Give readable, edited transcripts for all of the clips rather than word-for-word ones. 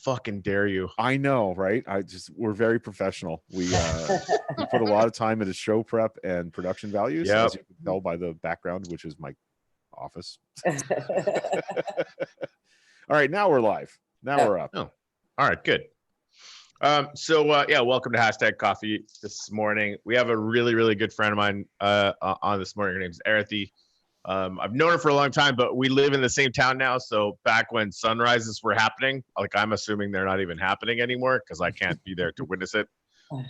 fucking dare you? I know, right? We're very professional. We put a lot of time into show prep and production values, as you can tell by the background, which is my office. All right, now we're live. Now we're up. Oh, all right, good. So welcome to Hashtag Coffee this morning. We have a really, really good friend of mine on this morning. Her name's Arathi. I've known her for a long time, but we live in the same town now. So back when sunrises were happening, like I'm assuming they're not even happening anymore because I can't be there to witness it.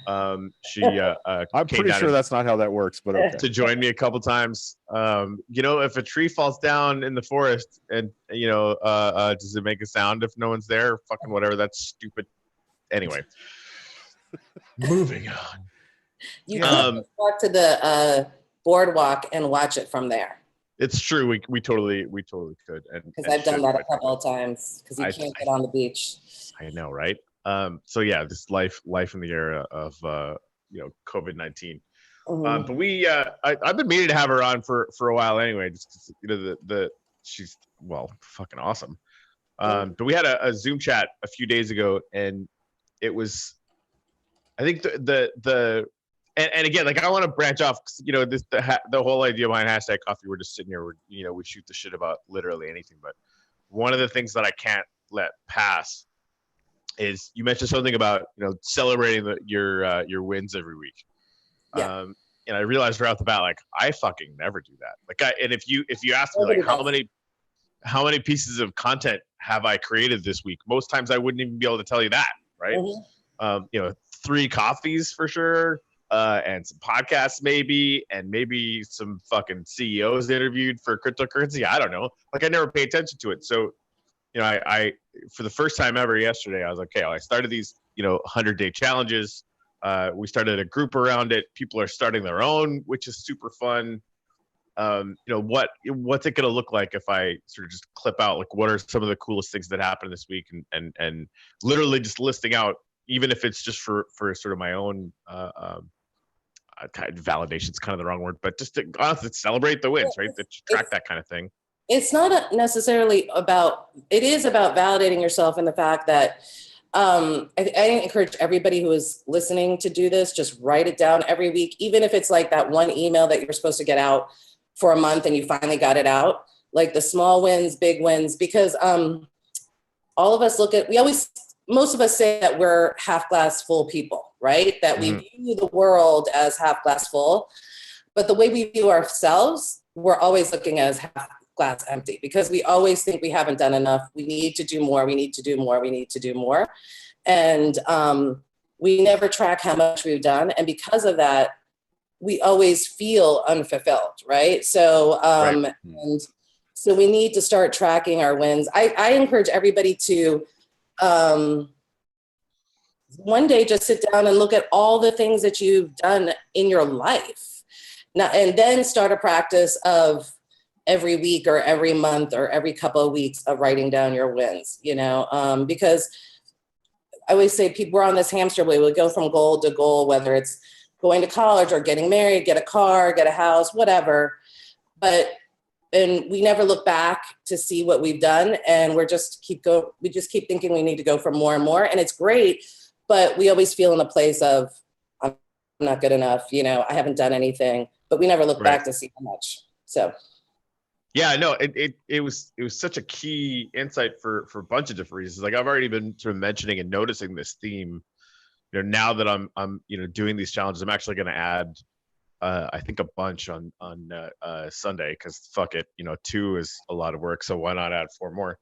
I'm pretty sure that's not how that works, but okay. To join me a couple times. If a tree falls down in the forest and does it make a sound if no one's there? Fucking whatever. That's stupid. Anyway, moving on. You can walk to the boardwalk and watch it from there. It's true. We totally could. Because I've done that a couple of times because you can't get on the beach. I know, right? So yeah, this life in the era of COVID-19. Mm-hmm. But I've been meaning to have her on for a while anyway. Just she's fucking awesome. But we had a Zoom chat a few days ago, and it was, I think the and again, like I want to branch off, the whole idea behind Hashtag Coffee. We're just sitting here, we shoot the shit about literally anything. But one of the things that I can't let pass is you mentioned something about celebrating your wins every week. Yeah. And I realized right off the bat, like I fucking never do that. And if you ask me like how many pieces of content have I created this week, most times I wouldn't even be able to tell you that, right? Mm-hmm. 3 coffees for sure, and some podcasts maybe, and maybe some fucking CEOs interviewed for cryptocurrency. I don't know. Like I never pay attention to it. So, I for the first time ever yesterday, I was like, okay, I started these 100-day challenges. We started a group around it. People are starting their own, which is super fun. What's it going to look like if I sort of just clip out, like, what are some of the coolest things that happened this week, and literally just listing out, even if it's just for sort of my own validation is kind of the wrong word, but just to honestly celebrate the wins, right? To track that kind of thing. It's not necessarily about, it is about validating yourself in the fact that I encourage everybody who is listening to do this, just write it down every week, even if it's like that one email that you're supposed to get out for a month and you finally got it out, like the small wins, big wins, because all of us most of us say that we're half glass full people, right? That we view the world as half glass full, but the way we view ourselves, we're always looking as half glass empty because we always think we haven't done enough. We need to do more. We need to do more. We need to do more. And we never track how much we've done. And because of that, we always feel unfulfilled, right? So, Right. And so we need to start tracking our wins. I encourage everybody to one day just sit down and look at all the things that you've done in your life now, and then start a practice of every week or every month or every couple of weeks of writing down your wins, because I always say we're on this hamster wheel. We go from goal to goal, whether it's going to college or getting married, get a car, get a house, whatever. And we never look back to see what we've done. And we just keep thinking we need to go for more and more. And it's great, but we always feel in a place of, I'm not good enough. I haven't done anything, but we never look back to see how much. So. Yeah, no, it was such a key insight for a bunch of different reasons. Like I've already been sort of mentioning and noticing this theme. Now that I'm doing these challenges, I'm actually going to add I think a bunch on Sunday because fuck it, 2 is a lot of work, so why not add 4 more?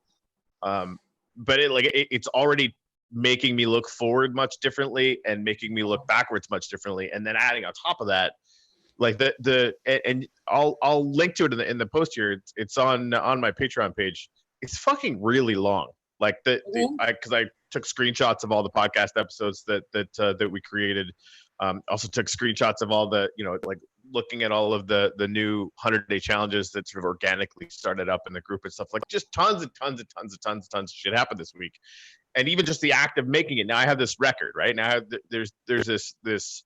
But it's already making me look forward much differently and making me look backwards much differently, and then adding on top of that. Like and I'll link to it in the post here. It's on my Patreon page. It's fucking really long. Like because I took screenshots of all the podcast episodes that we created. Also took screenshots of all the like looking at all of the new 100-day challenges that sort of organically started up in the group and stuff. Like just tons of shit happened this week, and even just the act of making it. Now I have this record right now. There's this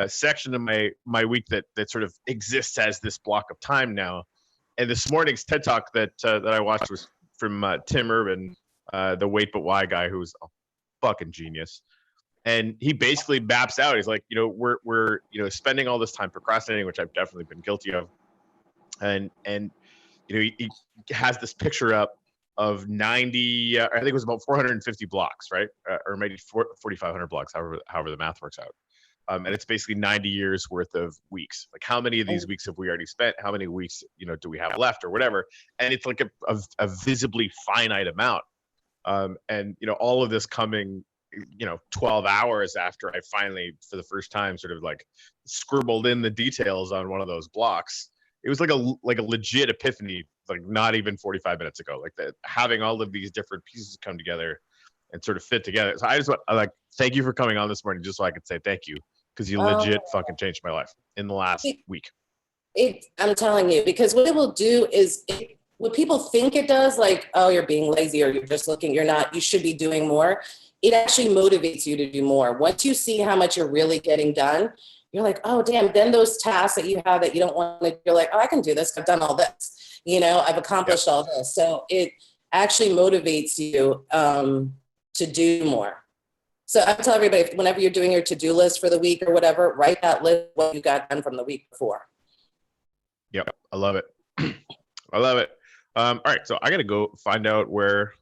section of my week that sort of exists as this block of time now. And this morning's TED Talk that I watched was from Tim Urban, the Wait But Why guy, who's a fucking genius. And he basically maps out. He's like, we're spending all this time procrastinating, which I've definitely been guilty of. And he has this picture up of 90, I think it was about 450 blocks, right? Or maybe 4,500 blocks, however the math works out. And it's basically 90 years worth of weeks. Like, how many of these weeks have we already spent? How many weeks, do we have left or whatever? And it's like a visibly finite amount. And all of this coming 12 hours after I finally, for the first time, sort of like scribbled in the details on one of those blocks. It was like a legit epiphany, like not even 45 minutes ago, like that, having all of these different pieces come together and sort of fit together. So I just want thank you for coming on this morning, just so I could say thank you, because you legit fucking changed my life in the last week. I'm telling you, because what it will do is, what people think it does, like, oh, you're being lazy or you're just looking, you're not, you should be doing more. It actually motivates you to do more. Once you see how much you're really getting done, you're like, oh, damn. Then those tasks that you have that you don't want to, you're like, oh, I can do this. I've done all this. I've accomplished all this. So it actually motivates you to do more. So I tell everybody, whenever you're doing your to-do list for the week or whatever, write that list, what you got done from the week before. Yep. I love it. I love it. All right. So I got to go find out where,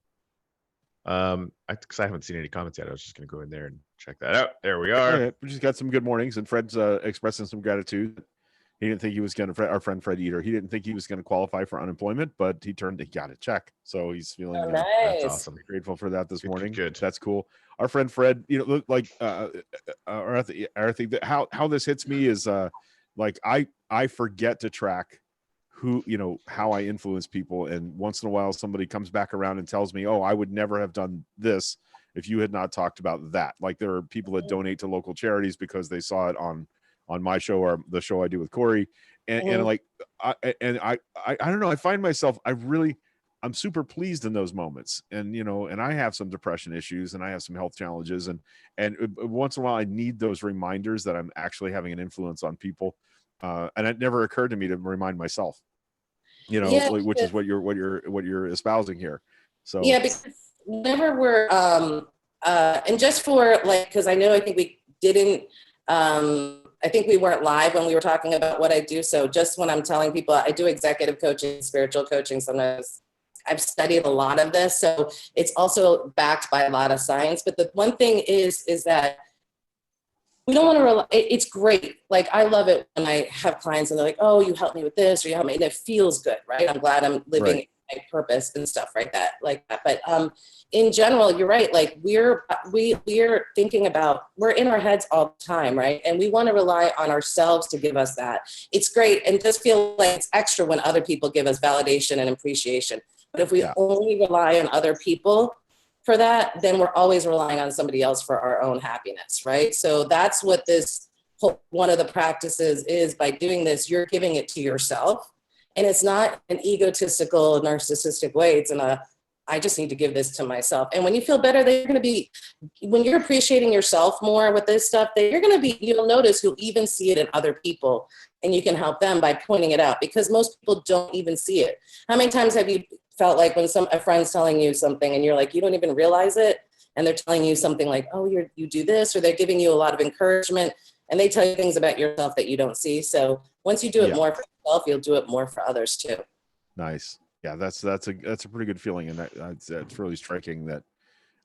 because I haven't seen any comments yet. I was just going to go in there and check that out. There we are. Right, we just got some good mornings, and Fred's expressing some gratitude. He didn't think he was going to, our friend Fred Eater, he didn't think he was going to qualify for unemployment, but he got a check. So he's feeling nice. That's awesome. Grateful for that this morning. Good. That's cool. Our friend Fred, look like Arathi, how this hits me is like I forget to track who, how I influence people. And once in a while, somebody comes back around and tells me, oh, I would never have done this if you had not talked about that. Like, there are people that donate to local charities because they saw it on my show or the show I do with Corey. And like, I don't know, I find myself, I'm super pleased in those moments. And, and I have some depression issues and I have some health challenges. And once in a while I need those reminders that I'm actually having an influence on people. And it never occurred to me to remind myself, which is what you're espousing here. So yeah, because whenever we're and just for because I think we didn't I think we weren't live when we were talking about what I do. So just when I'm telling people, I do executive coaching, spiritual coaching. Sometimes I've studied a lot of this, so it's also backed by a lot of science. But the one thing is that we don't want to rely. It's great. Like, I love it when I have clients and they're like, oh, you helped me with this, or you helped me. And it feels good, right? I'm glad I'm living my purpose and stuff like that. But in general, you're right. Like, we're thinking about, we're in our heads all the time, right? And we want to rely on ourselves to give us that. It's great. And just feel like it's extra when other people give us validation and appreciation. But if we only rely on other people for that, then we're always relying on somebody else for our own happiness, right? So that's what this one of the practices is. By doing this, you're giving it to yourself. And it's not an egotistical, narcissistic way. It's I just need to give this to myself. And when you feel better, when you're appreciating yourself more with this stuff, you'll notice you'll even see it in other people, and you can help them by pointing it out, because most people don't even see it. How many times have you felt like when a friend's telling you something and you're like, you don't even realize it, and they're telling you something like, oh, you do this, or they're giving you a lot of encouragement, and they tell you things about yourself that you don't see. So once you do it more for yourself, you'll do it more for others too. Nice. Yeah, that's a pretty good feeling, and that's really striking. That,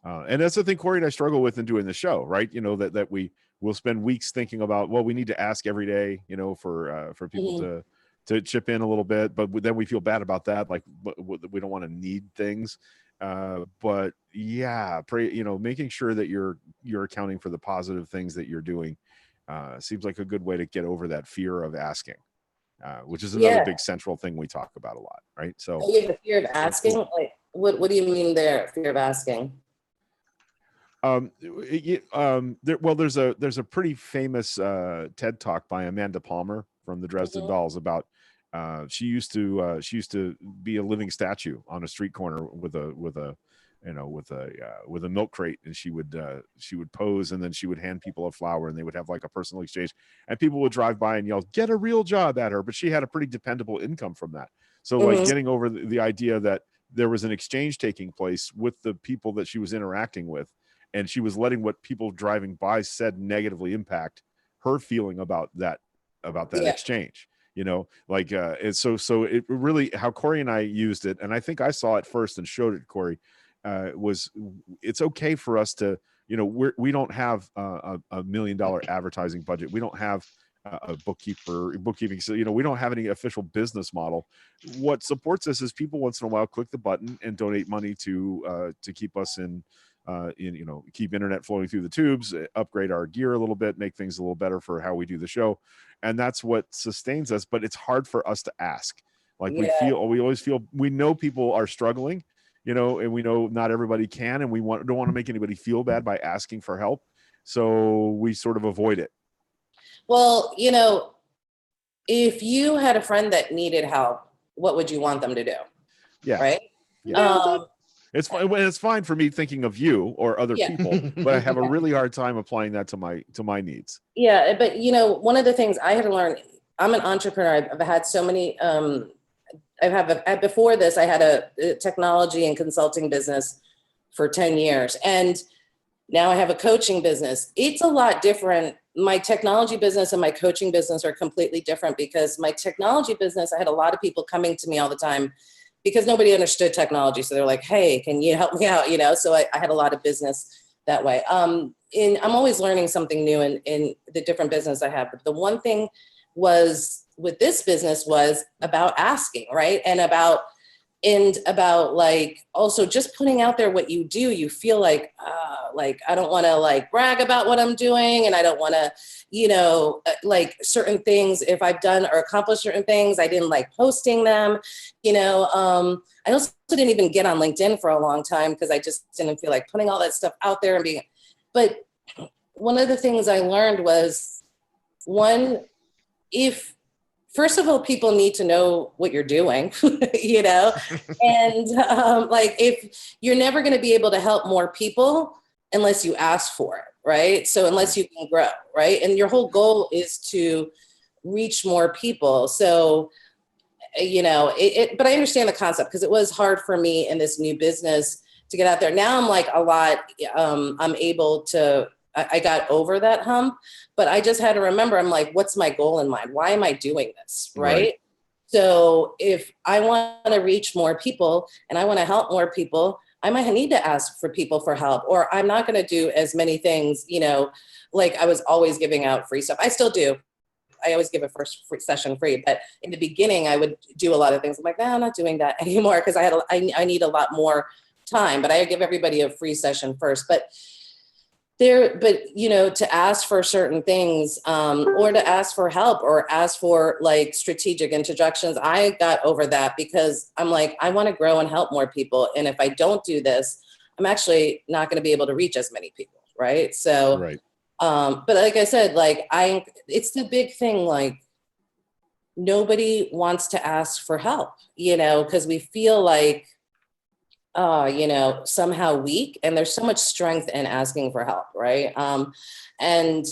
and that's the thing Corey and I struggle with in doing the show, right? That we will spend weeks thinking about, well, we need to ask every day, for people to chip in a little bit, but then we feel bad about that, like we don't want to need things. But yeah, making sure that you're accounting for the positive things that you're doing seems like a good way to get over that fear of asking. Which is another big central thing we talk about a lot, right? So you have a fear of asking? Like, what do you mean there, fear of asking? There's a pretty famous TED talk by Amanda Palmer from the Dresden Dolls about she used to be a living statue on a street corner with a milk crate, and she would pose, and then she would hand people a flower, and they would have like a personal exchange, and people would drive by and yell, "Get a real job" at her. But she had a pretty dependable income from that. So like getting over the idea that there was an exchange taking place with the people that she was interacting with, and she was letting what people driving by said negatively impact her feeling about that exchange. Like and so it really, how Corey and I used it, and I think I saw it first and showed it, Corey, was it's okay for us to, we don't have a $1 million advertising budget. We don't have a bookkeeping. So, we don't have any official business model. What supports us is people once in a while click the button and donate money to keep us in, keep internet flowing through the tubes, upgrade our gear a little bit, make things a little better for how we do the show. And that's what sustains us. But it's hard for us to ask. Like we always feel, we know people are struggling, and we know not everybody can, and we don't want to make anybody feel bad by asking for help. So we sort of avoid it. Well, if you had a friend that needed help, what would you want them to do? Yeah. Right. Yeah. It's fine. It's fine for me thinking of you or other people, but I have a really hard time applying that to my needs. Yeah. But, one of the things I had to learn, I'm an entrepreneur. I've had so many, before this, I had a technology and consulting business for 10 years. And now I have a coaching business. It's a lot different. My technology business and my coaching business are completely different, because my technology business, I had a lot of people coming to me all the time because nobody understood technology. So they're like, hey, can you help me out? So I had a lot of business that way. I'm always learning something new in the different business I have. But the one thing was with this business was about asking, right? And about like also just putting out there what you do. You feel like I don't want to like brag about what I'm doing, and I don't want to, like certain things, if I've done or accomplished certain things, I didn't like posting them. I also didn't even get on LinkedIn for a long time because I just didn't feel like putting all that stuff out there but one of the things I learned was, first of all, people need to know what you're doing, and like if you're never going to be able to help more people unless you ask for it, right? So unless you can grow, right? And your whole goal is to reach more people. So, but I understand the concept, because it was hard for me in this new business to get out there. Now I'm like I'm able to, I got over that hump, but I just had to remember, I'm like, what's my goal in mind? Why am I doing this? Right. So if I want to reach more people and I want to help more people, I might need to ask for people for help, or I'm not going to do as many things, like I was always giving out free stuff. I still do. I always give a first free session free, but in the beginning I would do a lot of things. I'm like, no, I'm not doing that anymore, because I need a lot more time, but I give everybody a free session first. But to ask for certain things, or to ask for help, or ask for like strategic introductions, I got over that, because I'm like, I want to grow and help more people. And if I don't do this, I'm actually not going to be able to reach as many people. Right. So, but like I said, like it's the big thing, like nobody wants to ask for help, because we feel like, somehow weak, and there's so much strength in asking for help, right? And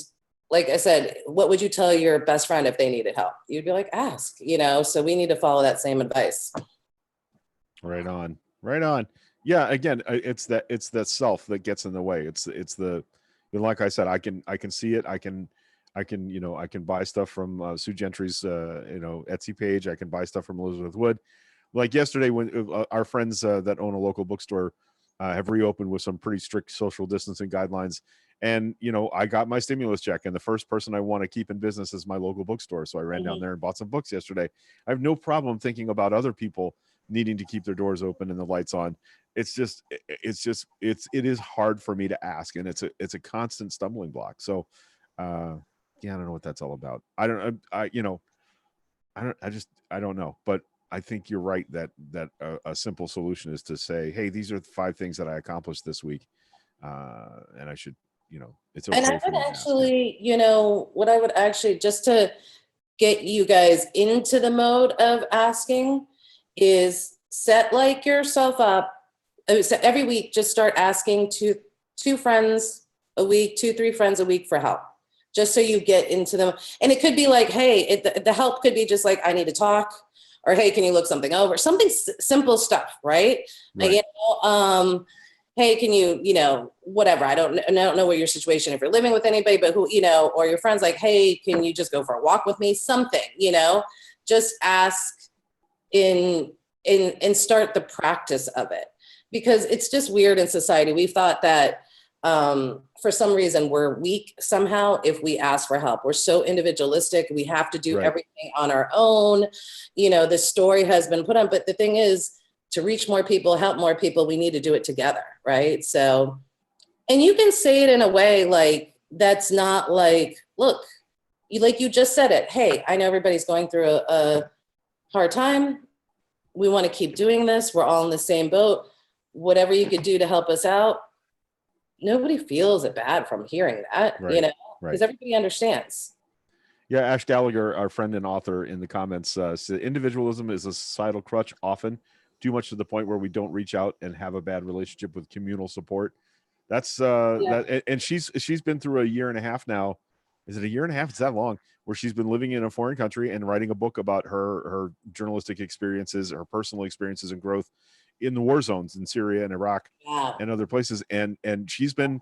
like I said, what would you tell your best friend if they needed help? You'd be like, ask, so we need to follow that same advice. Right on. Yeah. Again, it's that self that gets in the way. It's the, like I said, I can see it. I can buy stuff from Sue Gentry's, Etsy page. I can buy stuff from Elizabeth Wood. Like yesterday, when our friends that own a local bookstore have reopened with some pretty strict social distancing guidelines, and I got my stimulus check, and the first person I want to keep in business is my local bookstore. So I ran down there and bought some books yesterday. I have no problem thinking about other people needing to keep their doors open and the lights on. It is hard for me to ask, and it's a constant stumbling block. So I don't know what that's all about. I don't know, but I think you're right that a simple solution is to say, hey, these are the 5 things that I accomplished this week. And I should, it's okay. And I would actually, what I would actually, just to get you guys into the mode of asking, is set like yourself up. So every week, just start asking two friends a week, 2-3 friends a week for help, just so you get into them. And it could be like, hey, the help could be just like, I need to talk, or hey, can you look something over? Something simple stuff, right? Right. You know, hey, can you, you know, whatever. I don't know what your situation, if you're living with anybody, but who, you know, or your friends, like, hey, can you just go for a walk with me? Something, you know, just ask and start the practice of it, because it's just weird in society. We've thought that for some reason we're weak somehow if we ask for help. We're so individualistic. We have to do Right. everything on our own. You know, this story has been put on, but the thing is, to reach more people, help more people, we need to do it together, right? So, and you can say it in a way like, that's not like, look, you just said it. Hey, I know everybody's going through a hard time. We want to keep doing this. We're all in the same boat. Whatever you could do to help us out. Nobody feels it bad from hearing that, Right. you know, Right. because everybody understands. Yeah, Ash Gallagher, our friend and author, in the comments said individualism is a societal crutch, often too much to the point where we don't reach out and have a bad relationship with communal support. That's that, and she's been through a year and a half now. Is it a year and a half? It's that long, where she's been living in a foreign country and writing a book about her journalistic experiences, her personal experiences and growth in the war zones in Syria and Iraq and other places. And she's been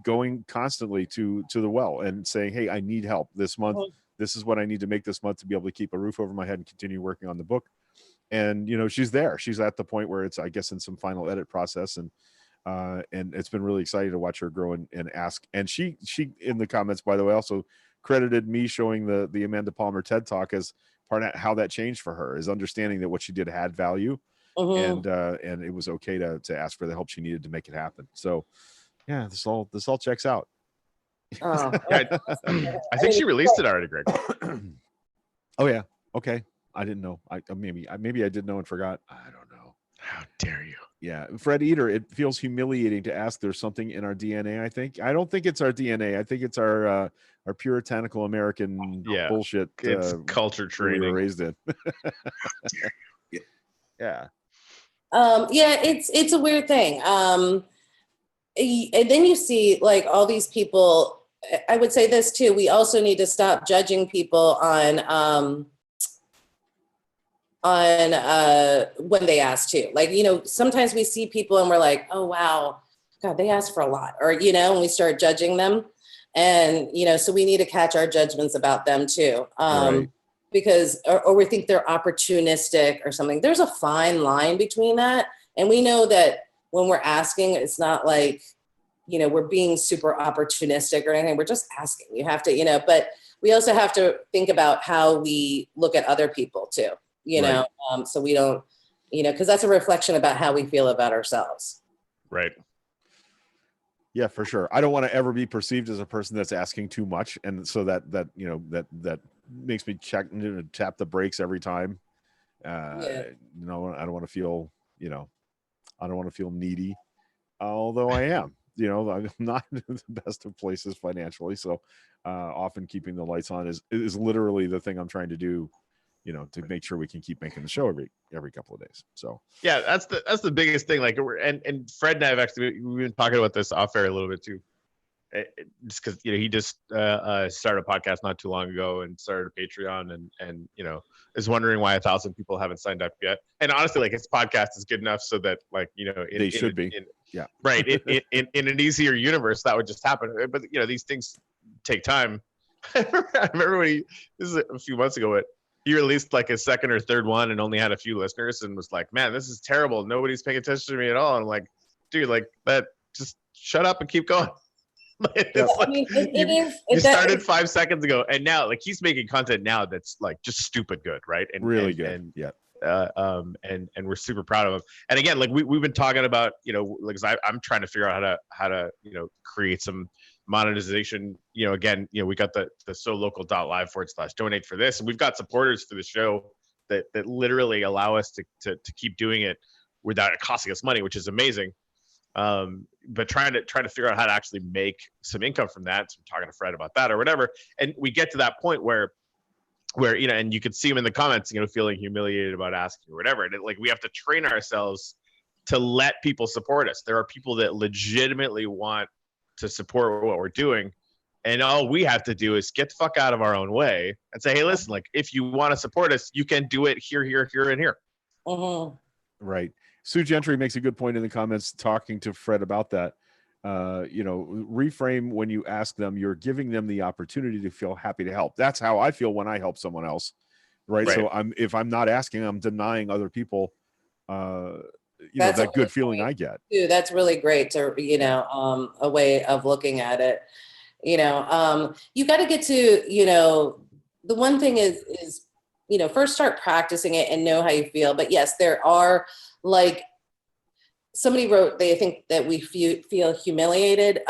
going constantly to the well and saying, hey, I need help this month. This is what I need to make this month to be able to keep a roof over my head and continue working on the book. And, you know, she's there. She's at the point where it's, I guess, in some final edit process. And it's been really exciting to watch her grow and ask. And she in the comments, by the way, also credited me showing the Amanda Palmer TED Talk as part of how that changed for her, is understanding that what she did had value. And it was okay to ask for the help she needed to make it happen. So yeah, this all checks out. Oh, Yeah, I think she released it already, Greg. Oh yeah. Okay. I didn't know. Maybe I did know and forgot. I don't know. How dare you? Yeah. Fred Eater, it feels humiliating to ask. There's something in our DNA, I think. I don't think it's our DNA. I think it's our puritanical American bullshit. It's culture training. We were raised in. Yeah. Yeah, it's a weird thing. And then you see like all these people. I would say this too. We also need to stop judging people on when they ask too. Like, you know, sometimes we see people and we're like, oh wow, God, they asked for a lot, or you know, and we start judging them, and you know, so we need to catch our judgments about them too. Right. Because or we think they're opportunistic or something. There's a fine line between that, and we know that when we're asking, it's not like, you know, we're being super opportunistic or anything. We're just asking. You have to, you know, but we also have to think about how we look at other people too, you know, so we don't, you know, because that's a reflection about how we feel about ourselves. Right. Yeah, for sure. I don't want to ever be perceived as a person that's asking too much, and so that you know that makes me tap the brakes every time. You know, I don't want to feel, you know, I don't want to feel needy, although I am. You know, I'm not in the best of places financially, so often keeping the lights on is literally the thing I'm trying to do, you know, to make sure we can keep making the show every couple of days. So yeah, that's the biggest thing. Like, and Fred and I have actually, we've been talking about this off air a little bit too. Just because, you know, he just started a podcast not too long ago and started a Patreon, and you know, is wondering why 1,000 people haven't signed up yet. And honestly, like, his podcast is good enough so that, like, you know, they should be. Yeah, right. In an easier universe, that would just happen. But you know, these things take time. I remember when this is a few months ago, but he released like a second or third one and only had a few listeners and was like, "Man, this is terrible. Nobody's paying attention to me at all." And I'm like, "Dude, like, that, just shut up and keep going." You started 5 seconds ago, and now, like, he's making content now that's like just stupid good, right? And really good. And yeah. And we're super proud of him. And again, like, we've been talking about, you know, like, I'm trying to figure out how to you know, create some monetization. You know, again, you know, we got the SoLocal.live/donate for this, and we've got supporters for the show that literally allow us to keep doing it without it costing us money, which is amazing. But trying to figure out how to actually make some income from that. So I'm talking to Fred about that or whatever. And we get to that point where, you know, and you could see him in the comments, you know, feeling humiliated about asking or whatever. And like, we have to train ourselves to let people support us. There are people that legitimately want to support what we're doing. And all we have to do is get the fuck out of our own way and say, hey, listen, like if you want to support us, you can do it here, here, here, and here. Mm-hmm. Right. Sue Gentry makes a good point in the comments talking to Fred about that. Reframe, when you ask them, you're giving them the opportunity to feel happy to help. That's how I feel when I help someone else. Right. So if I'm not asking, I'm denying other people, that good feeling I get. Dude, that's really great to, a way of looking at it. You got to get to, the one thing is, first start practicing it and know how you feel. But yes, there are, like somebody wrote, they think that we feel humiliated.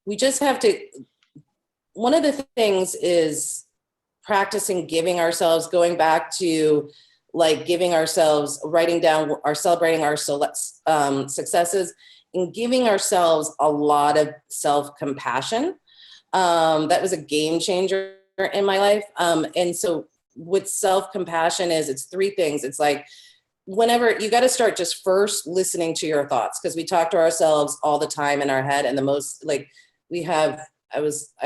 We just have to, one of the things is practicing giving ourselves, going back to like giving ourselves, writing down or celebrating our successes and giving ourselves a lot of self-compassion. That was a game changer in my life. And so what self-compassion is, it's three things. It's like, whenever you got to start just first listening to your thoughts, because we talk to ourselves all the time in our head. And the most like we have, I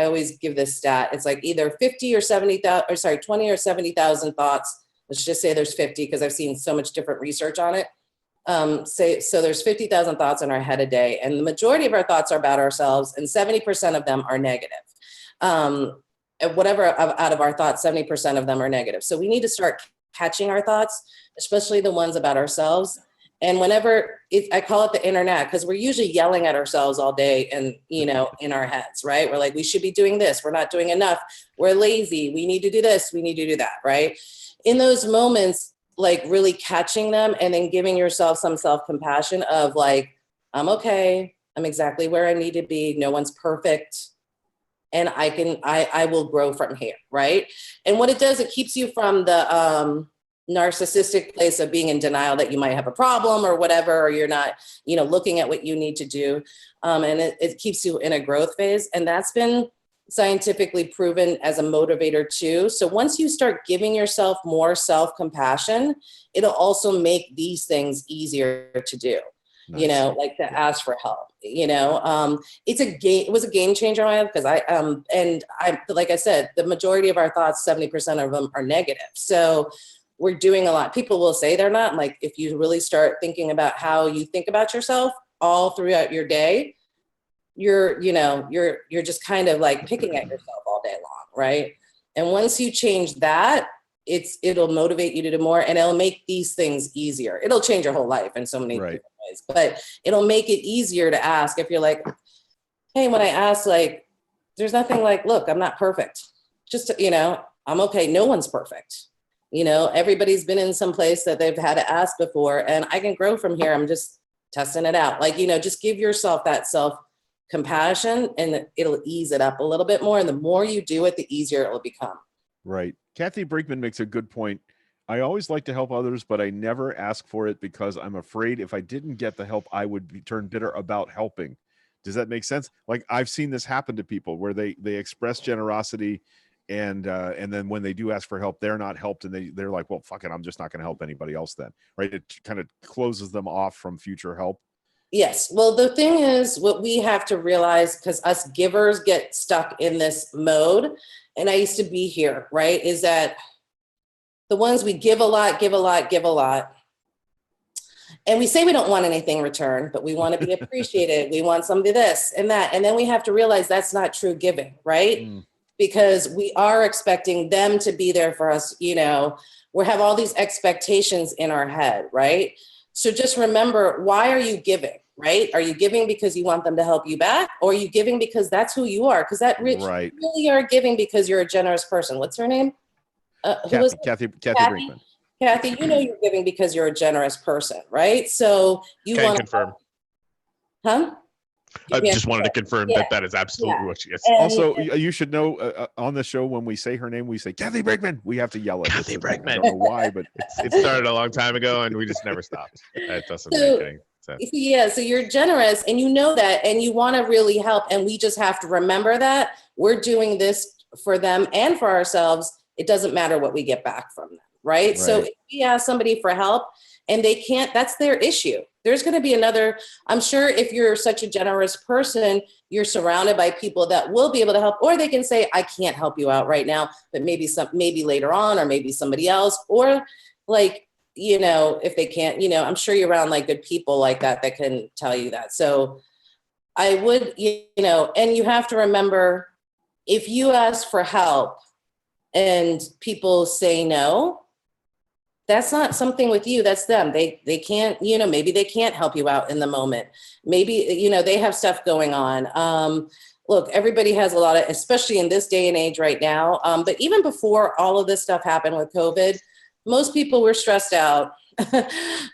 always give this stat. It's like either 50 or 70,000, or sorry, 20 or 70,000 thoughts. Let's just say there's 50 because I've seen so much different research on it. So there's 50,000 thoughts in our head a day, and the majority of our thoughts are about ourselves, and 70% of them are negative. Whatever out of our thoughts, 70% of them are negative. So we need to start catching our thoughts, especially the ones about ourselves. And whenever I call it the inner nag, because we're usually yelling at ourselves all day and, in our heads, right? We're like, we should be doing this. We're not doing enough. We're lazy. We need to do this. We need to do that, right? In those moments, like really catching them and then giving yourself some self-compassion of like, I'm okay. I'm exactly where I need to be. No one's perfect. And I will grow from here, right? And what it does, it keeps you from the narcissistic place of being in denial that you might have a problem or whatever, or you're not, looking at what you need to do. And it keeps you in a growth phase. And that's been scientifically proven as a motivator too. So once you start giving yourself more self-compassion, it'll also make these things easier to do. Nice. Like to ask for help, it's a game. It was a game changer in my life because like I said, the majority of our thoughts, 70% of them are negative. So we're doing a lot. People will say they're not. Like if you really start thinking about how you think about yourself all throughout your day, you're just kind of like picking at yourself all day long, right? And once you change that, it'll motivate you to do more, and it'll make these things easier. It'll change your whole life in so many different ways, but it'll make it easier to ask. If you're like, hey, when I ask, like, there's nothing like, look, I'm not perfect. Just, I'm okay. No one's perfect. Everybody's been in some place that they've had to ask before, and I can grow from here. I'm just testing it out. Like, just give yourself that self-compassion and it'll ease it up a little bit more. And the more you do it, the easier it will become. Right. Kathy Brinkman makes a good point. I always like to help others, but I never ask for it because I'm afraid if I didn't get the help, I would turn bitter about helping. Does that make sense? Like I've seen this happen to people where they express generosity and then when they do ask for help, they're not helped. And they're like, well, fuck it. I'm just not going to help anybody else then. Right. It kind of closes them off from future help. Yes. Well, the thing is, what we have to realize, because us givers get stuck in this mode, and I used to be here, right, is that the ones we give a lot, give a lot, give a lot. And we say we don't want anything in return, but we want to be appreciated. We want somebody this and that. And then we have to realize that's not true giving, right? Because we are expecting them to be there for us. We have all these expectations in our head, right? So just remember, why are you giving, right? Are you giving because you want them to help you back? Or are you giving because that's who you are? Because that right. You really are giving because you're a generous person. What's her name? Kathy Brinkman. Kathy, you're giving because you're a generous person, right? So you want to confirm. Huh? I just wanted to confirm that is absolutely what she is. And also, you should know on the show, when we say her name, we say Kathy Brinkman. We have to yell at Kathy Brinkman. I don't know why, but it started a long time ago and we just never stopped. It doesn't make any sense. Yeah, so you're generous and you know that and you want to really help. And we just have to remember that we're doing this for them and for ourselves. It doesn't matter what we get back from them, right? So if we ask somebody for help and they can't, that's their issue. There's going to be I'm sure if you're such a generous person, you're surrounded by people that will be able to help, or they can say, I can't help you out right now, but maybe later on, or maybe somebody else, or like, you know, if they can't, you know, I'm sure you're around like good people like that can tell you that. So I would, you know, and you have to remember, if you ask for help and people say no, that's not something with you, that's them. They can't, you know, maybe they can't help you out in the moment. Maybe, you know, they have stuff going on. Look, everybody has a lot of, especially in this day and age right now. But even before all of this stuff happened with COVID, most people were stressed out.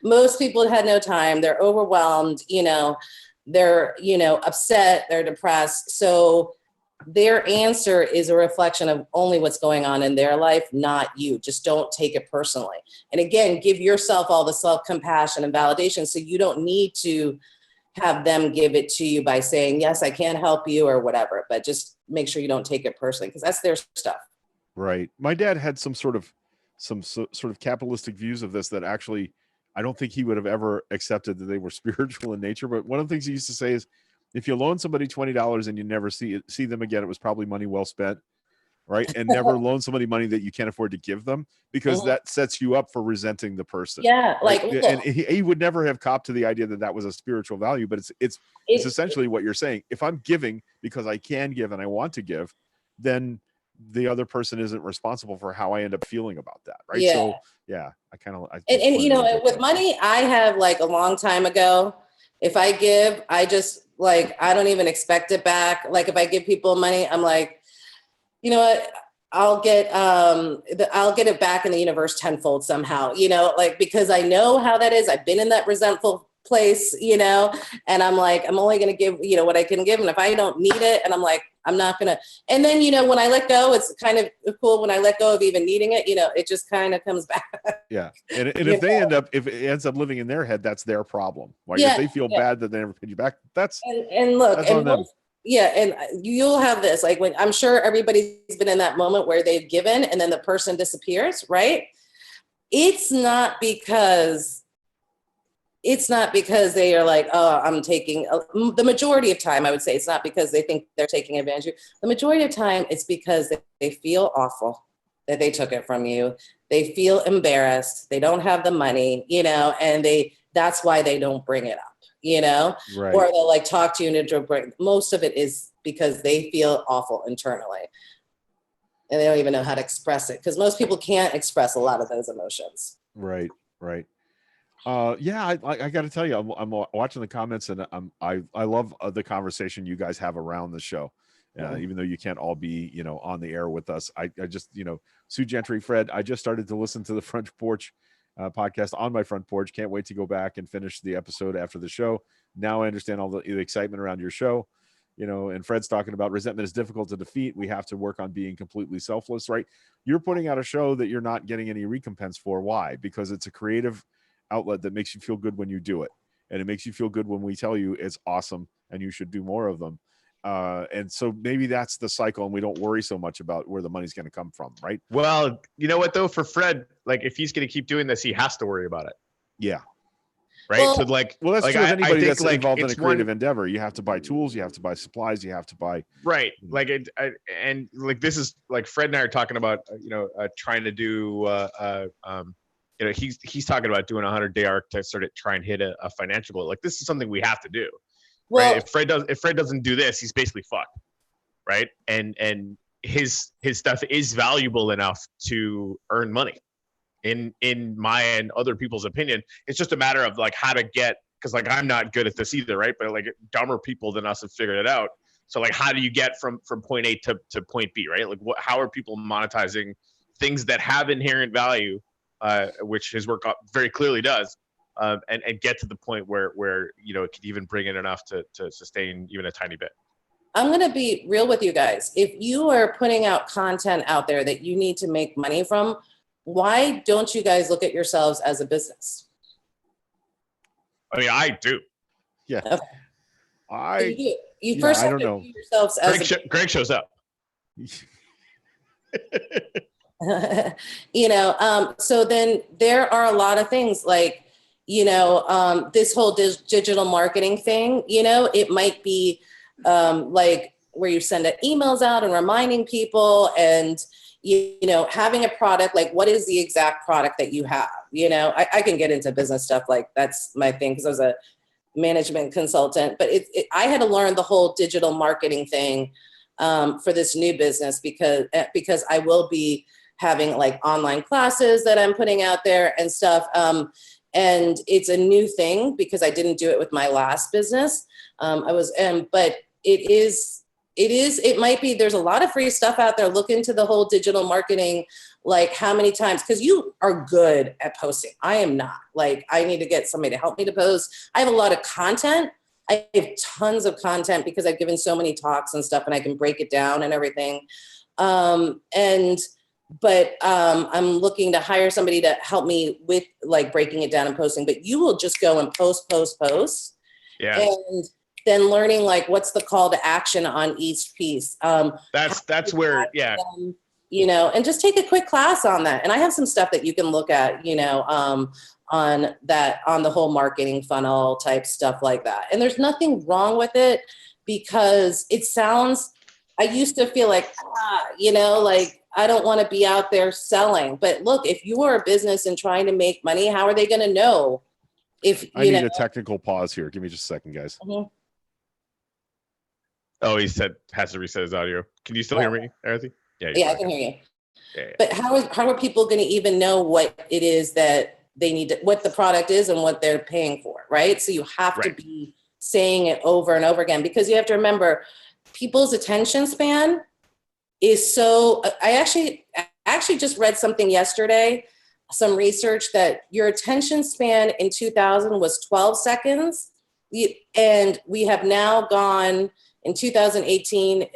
Most people had no time. They're overwhelmed, you know, they're, you know, upset, they're depressed. So their answer is a reflection of only what's going on in their life, not you. Just don't take it personally. And again, give yourself all the self-compassion and validation, so you don't need to have them give it to you by saying, yes, I can help you or whatever, but just make sure you don't take it personally, because that's their stuff. Right. My dad had some sort of capitalistic views of this that actually I don't think he would have ever accepted that they were spiritual in nature. But one of the things he used to say is, if you loan somebody $20 and you never see them again, it was probably money well spent, right? And never loan somebody money that you can't afford to give them, because that sets you up for resenting the person. Yeah, right? like, and he would never have copped to the idea that that was a spiritual value, but it's essentially what you're saying. If I'm giving because I can give and I want to give, then the other person isn't responsible for how I end up feeling about that, right? Yeah. So yeah, and you know, with money, I have like a long time ago, if I give, I just like, I don't even expect it back. Like if I give people money, I'm like, you know what, I'll get it back in the universe tenfold somehow, you know, like, because I know how that is. I've been in that resentful place, you know, and I'm like, I'm only going to give, you know, what I can give. And if I don't need it, and I'm like, I'm not going to, and then, you know, when I let go, it's kind of cool. When I let go of even needing it, you know, it just kind of comes back. Yeah. And if it ends up living in their head, that's their problem. Like if they feel bad that they never paid you back, that's on them. Yeah. And you'll have this, like, when I'm sure everybody's been in that moment where they've given and then the person disappears, right? It's not because they are like, oh, I'm taking, the majority of time, I would say it's not because they think they're taking advantage of you. The majority of time, it's because they feel awful that they took it from you. They feel embarrassed. They don't have the money, you know, and that's why they don't bring it up, you know, right. Or they'll like talk to you and bring, most of it is because they feel awful internally and they don't even know how to express it, because most people can't express a lot of those emotions. Right. Yeah, I got to tell you, I'm watching the comments, and I love the conversation you guys have around the show. Even though you can't all be, you know, on the air with us, I just, you know, Sue Gentry, Fred, I just started to listen to the Front Porch podcast on my front porch. Can't wait to go back and finish the episode after the show. Now I understand all the excitement around your show, you know, and Fred's talking about resentment is difficult to defeat. We have to work on being completely selfless, right? You're putting out a show that you're not getting any recompense for. Why? Because it's a creative outlet that makes you feel good when you do it. And it makes you feel good when we tell you it's awesome and you should do more of them. And so maybe that's the cycle, and we don't worry so much about where the money's going to come from, right? Well, you know what though, for Fred, like if he's going to keep doing this, he has to worry about it. Yeah. Right. Well, so like, that's like true of anybody that's like involved in a creative endeavor. You have to buy tools, you have to buy supplies, you have to buy. Right. Like and like, this is like Fred and I are talking about, you know, trying to do, you know, he's talking about doing a 100-day arc to sort of try and hit a financial goal. Like this is something we have to do. Right. If Fred doesn't do this, he's basically fucked. Right. And his stuff is valuable enough to earn money in my and other people's opinion. It's just a matter of like how to get, because like I'm not good at this either, right? But like dumber people than us have figured it out. So like how do you get from point A to point B, right? Like how are people monetizing things that have inherent value, which his work very clearly does, and get to the point where you know it could even bring in enough to sustain even a tiny bit. I'm going to be real with you guys. If you are putting out content out there that you need to make money from, why don't you guys look at yourselves as a business? I mean, I do. Yeah. Okay. You first have to view yourselves as Greg shows up. You know, so then there are a lot of things like, you know, this whole digital marketing thing, you know, it might be like where you send emails out and reminding people, and you know, having a product, like what is the exact product that you have? You know, I can get into business stuff, like that's my thing, because I was a management consultant, but I had to learn the whole digital marketing thing for this new business, because I will be having like online classes that I'm putting out there and stuff. And it's a new thing because I didn't do it with my last business. But it might be, there's a lot of free stuff out there. Look into the whole digital marketing, like how many times, because you are good at posting. I am not. Like, I need to get somebody to help me to post. I have a lot of content. I have tons of content because I've given so many talks and stuff, and I can break it down and everything. But I'm looking to hire somebody to help me with like breaking it down and posting. But you will just go and post. Yeah. And then learning like what's the call to action on each piece. That's where, yeah. You know, and just take a quick class on that. And I have some stuff that you can look at, you know, on the whole marketing funnel type stuff like that. And there's nothing wrong with it, because it sounds, I used to feel like, you know, like I don't want to be out there selling. But look, if you are a business and trying to make money, how are they going to know? If I need a technical pause here. Give me just a second, guys. Mm-hmm. Oh, he has to reset his audio. Can you still hear me, Arathi? Yeah, I can hear you. Yeah. But how are people going to even know what it is that they need to, what the product is and what they're paying for, right? So you have to be saying it over and over again, because you have to remember people's attention span is so, I actually just read something yesterday, some research that your attention span in 2000 was 12 seconds. And we have now gone in 2018,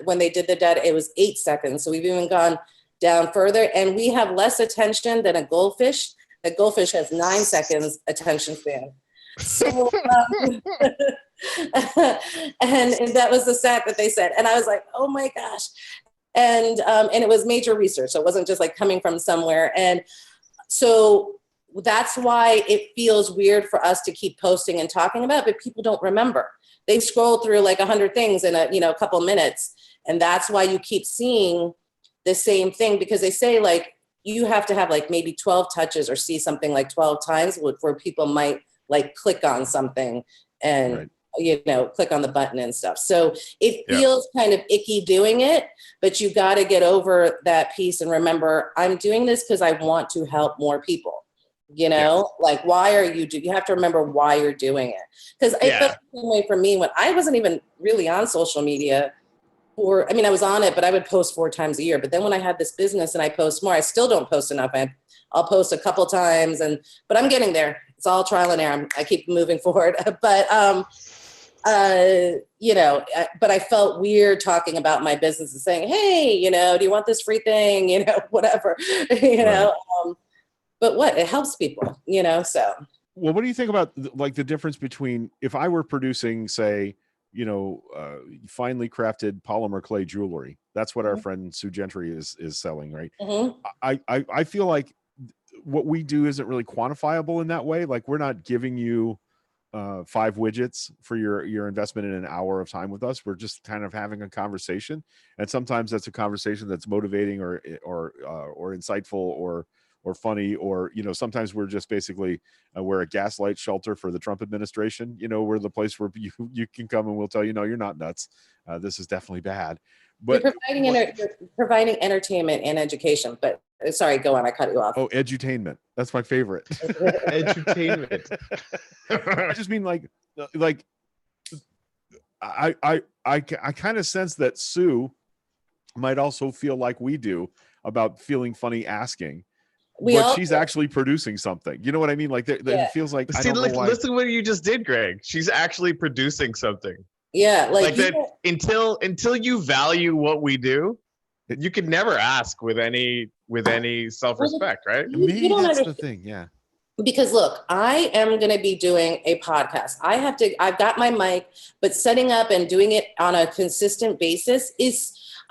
when they did the data, it was 8 seconds. So we've even gone down further, and we have less attention than a goldfish. A goldfish has 9 seconds attention span. So, and that was the stat that they said. And I was like, oh my gosh. And it was major research. So it wasn't just like coming from somewhere. And so that's why it feels weird for us to keep posting and talking about it, but people don't remember. They scroll through like 100 things in a couple minutes. And that's why you keep seeing the same thing, because they say like you have to have like maybe 12 touches or see something like 12 times where people might like click on something and click on the button and stuff. So it feels kind of icky doing it, but you got to get over that piece and remember, I'm doing this because I want to help more people. You know, like, why are you you have to remember why you're doing it. Because it felt the same way for me when I wasn't even really on social media, I was on it, but I would post 4 times a year. But then when I had this business and I post more, I still don't post enough. I'll post a couple times, but I'm getting there. It's all trial and error. I keep moving forward. But but I felt weird talking about my business and saying, hey, do you want this free thing? Whatever, but what, it helps people, so. Well, what do you think about like the difference between if I were producing, say, finely crafted polymer clay jewelry? That's what our friend Sue Gentry is selling, right? I feel like what we do isn't really quantifiable in that way. Like, we're not giving you 5 widgets for your investment in an hour of time with us. We're just kind of having a conversation, and sometimes that's a conversation that's motivating or insightful or funny, or sometimes we're just basically we're a gaslight shelter for the Trump administration. We're the place where you can come and we'll tell you, no, you're not nuts. This is definitely bad. But you're providing entertainment and education. But sorry, go on. I cut you off. Oh, edutainment. That's my favorite. Edutainment. I just mean like I kind of sense that Sue might also feel like we do about feeling funny asking. But she's actually producing something. You know what I mean? Like, it feels like. See, listen to what you just did, Greg. She's actually producing something. Yeah, like that. Until you value what we do, you can never ask with any self-respect, right? Maybe that's the thing. Yeah. Because look, I am going to be doing a podcast. I've got my mic, but setting up and doing it on a consistent basis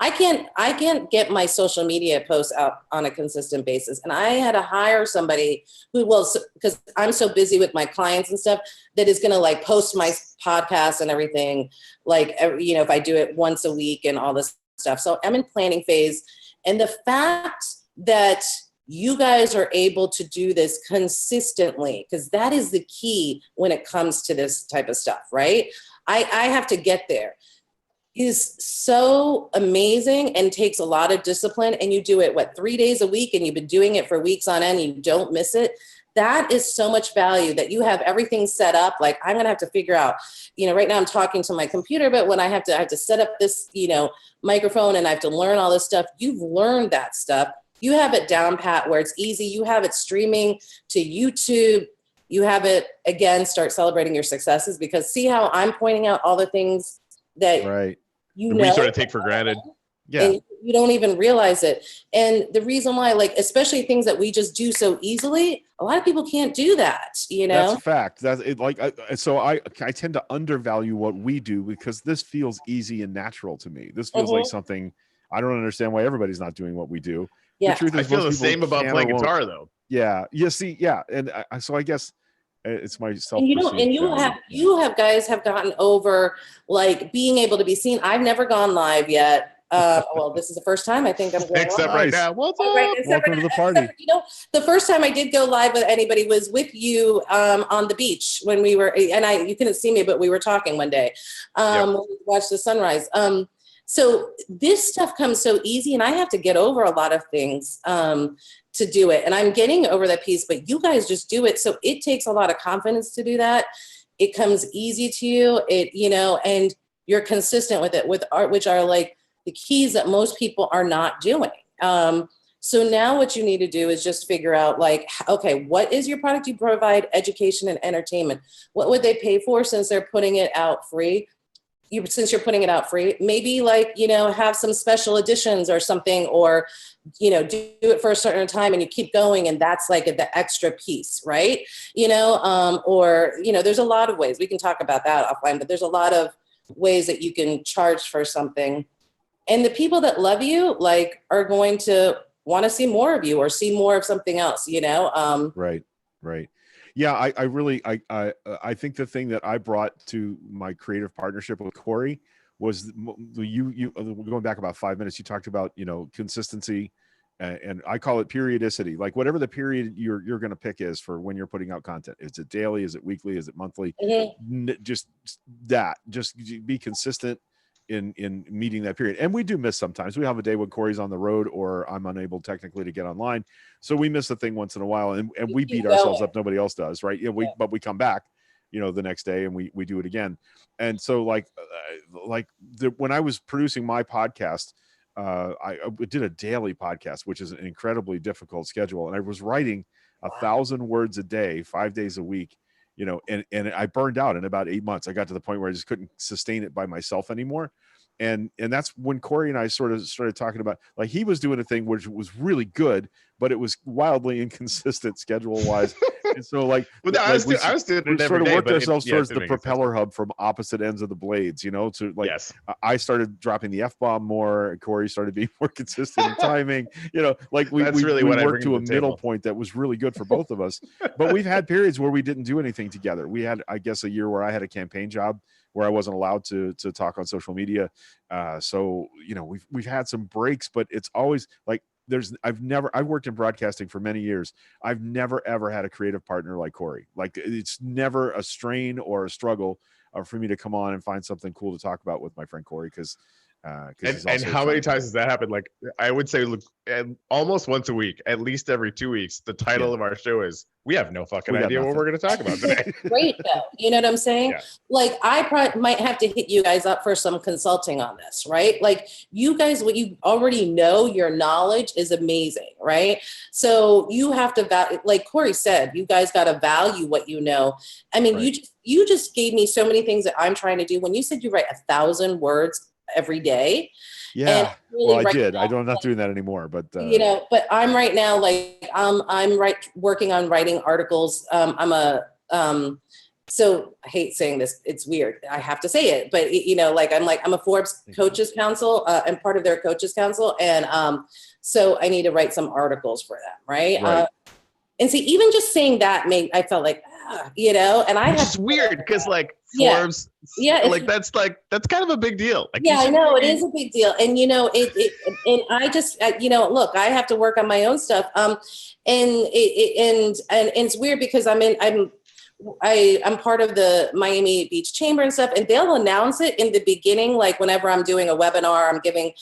I can't get my social media posts out on a consistent basis. And I had to hire somebody who will, because I'm so busy with my clients and stuff, that is going to like post my podcast and everything. Like, if I do it once a week and all this stuff. So I'm in planning phase. And the fact that you guys are able to do this consistently, because that is the key when it comes to this type of stuff, right? I have to get there, is so amazing and takes a lot of discipline. And you do it, 3 days a week, and you've been doing it for weeks on end, and you don't miss it. That is so much value that you have everything set up. Like, I'm going to have to figure out, right now I'm talking to my computer, but when I have to set up this, microphone, and I have to learn all this stuff. You've learned that stuff. You have it down pat where it's easy. You have it streaming to YouTube. You have it, again, start celebrating your successes, because see how I'm pointing out all the things that we sort of take for granted. Yeah. And you don't even realize it. And the reason why, like, especially things that we just do so easily, a lot of people can't do that, That's a fact. That's it. Like, I tend to undervalue what we do because this feels easy and natural to me. This feels like something I don't understand why everybody's not doing what we do. Yeah. The truth is, I feel the same about playing guitar, though. Yeah. You see, yeah. And so I guess it's my self. And you guys have gotten over like being able to be seen. I've never gone live yet. Well, this is the first time I think I'm going except live. Right now. What's up? Welcome to the party. The first time I did go live with anybody was with you on the beach when we were, and you couldn't see me, but we were talking one day. When we watched the sunrise. So this stuff comes so easy, and I have to get over a lot of things to do it. And I'm getting over that piece, but you guys just do it. So it takes a lot of confidence to do that. It comes easy to you, and you're consistent with it, with art, which are like the keys that most people are not doing. So now what you need to do is just figure out, like, okay, what is your product? You provide education and entertainment. What would they pay for since they're putting it out free? Since you're putting it out free, maybe have some special editions or something, or, do it for a certain time and you keep going. And that's like the extra piece, right? Or, there's a lot of ways we can talk about that offline, but there's a lot of ways that you can charge for something. And the people that love you, like, are going to want to see more of you or see more of something else, Right. Yeah, I really think the thing that I brought to my creative partnership with Corey was you going back about 5 minutes. You talked about consistency, and I call it periodicity. Like, whatever the period you're going to pick is for when you're putting out content. Is it daily? Is it weekly? Is it monthly? Mm-hmm. Just be consistent in meeting that period. And we do miss sometimes. We have a day when Corey's on the road or I'm unable technically to get online. So we miss a thing once in a while, and we beat ourselves up. Nobody else does, right? Yeah, but we come back, the next day, and we do it again. And so when I was producing my podcast, I did a daily podcast, which is an incredibly difficult schedule. And I was writing 1,000 words a day, 5 days a week, and I burned out in about 8 months. I got to the point where I just couldn't sustain it by myself anymore. And that's when Corey and I sort of started talking about, like, he was doing a thing which was really good, but it was wildly inconsistent schedule wise. And so I was doing it every day, worked ourselves towards the propeller hub from opposite ends of the blades, I started dropping the F-bomb more. Corey started being more consistent in timing, we worked to a middle point that was really good for both of us. But we've had periods where we didn't do anything together. We had, I guess, a year where I had a campaign job where I wasn't allowed to talk on social media. So we've had some breaks, but it's always like, I've worked in broadcasting for many years. I've never, ever had a creative partner like Corey. Like, it's never a strain or a struggle for me to come on and find something cool to talk about with my friend Corey. And how many times has that happened? Like, I would say, look, almost once a week, at least every 2 weeks. The title of our show is, we have no fucking idea what we're going to talk about today. Great, though. You know what I'm saying? Yeah. Like, I might have to hit you guys up for some consulting on this, right? Like, you guys, what you already know, your knowledge is amazing, right? So you have to, like Corey said, you guys got to value what you know. I mean, right. You just gave me so many things that I'm trying to do. When you said you write 1,000 words every day. Yeah. Really Well, I right did. now, I'm not doing that anymore, but but I'm right now, like, I'm working on writing articles. I'm a, so I hate saying this. It's weird. I have to say it, but I'm a Forbes Coaches Council. I'm part of their Coaches Council. And so I need to write some articles for them. Right. And see, even just saying that I felt like, and I Which have is weird because like Yeah. Forbes, Yeah, that's kind of a big deal. Like, yeah, I know it is a big deal, and and I just, look, I have to work on my own stuff, and it's weird because I'm part of the Miami Beach Chamber and stuff, and they'll announce it in the beginning, like whenever I'm doing a webinar, I'm giving,